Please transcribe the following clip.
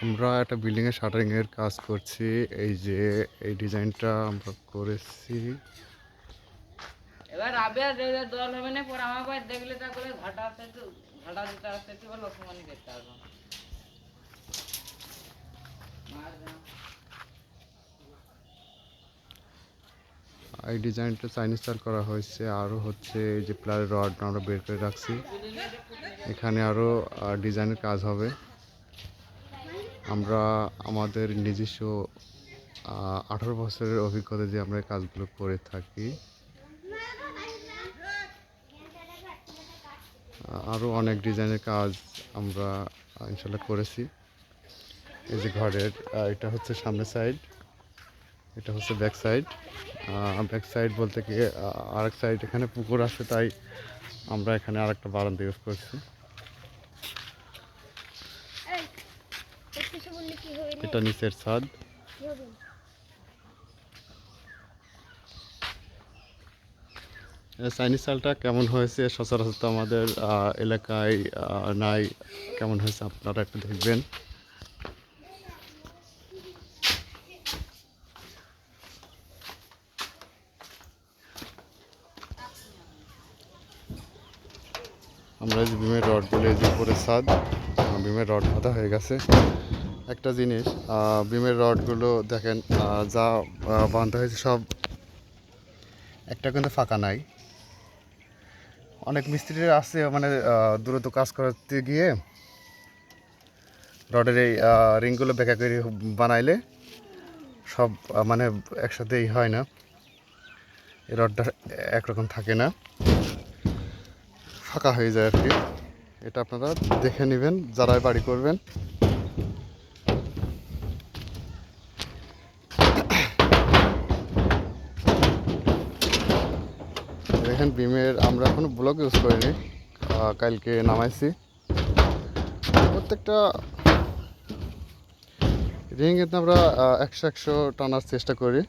আমরা একটা বিল্ডিং এর শাটারিং এর কাজ করছি। এই যে এই ডিজাইনটা আমরা করেছি। এবার আবে দল হবে না, পরে আমার ভাই দেখলে তা করে ঘাটা আছে, তো ঘাটা দিতে আসতে কি বল অপমানি করতে আসবো। এই ডিজাইনটা চাইনিজ স্টাইল করা হয়েছে। আরও হচ্ছে এই যে প্লায়ের রড আমরা বের করে রাখছি। এখানে আরও ডিজাইনের কাজ হবে। আমরা আমাদের নিজস্ব 18 বছরের অভিজ্ঞতা দিয়ে আমরা এই কাজগুলো করে থাকি। আরও অনেক ডিজাইনের কাজ আমরা ইনশাল্লাহ করেছি। এই যে ঘরের এটা হচ্ছে সামনের সাইড, এটা হচ্ছে ব্যাক সাইড। ব্যাক সাইড বলতে কি আরেক সাইড এখানে পুকুর আছে, তাই আমরা এখানে আরেকটা বারান্দা ইউজ করছি। এটা নিচের ছাদ। চাইনিজ চালটা কেমন হয়েছে সচরাচর তো আমাদের এলাকায় নাই, কেমন হয়েছে আপনারা একটু দেখবেন। আমরা যে বিমের রডগুলো, এই যে উপরে ছাদ, বিমের রড বাঁধা হয়ে গেছে। একটা জিনিস, বিমের রডগুলো দেখেন যা বাঁধা হয়েছে সব একটা কিন্তু ফাঁকা নাই। অনেক মিস্ত্রিরা আছে মানে দ্রুত কাজ করতে গিয়ে রডের এই রিংগুলো বেঁকা করে বানাইলে সব মানে একসাথেই হয় না, এই রডটা একরকম থাকে না, ফাঁকা হয়ে যায় আর কি। এটা আপনারা দেখে নেবেন যারাই বাড়ি করবেন। দেখেন বিমের আমরা এখনো ব্লক ইউজ করিনি, কালকে নামাইছি। প্রত্যেকটা রিং এতে আমরা 100 টানার চেষ্টা করি।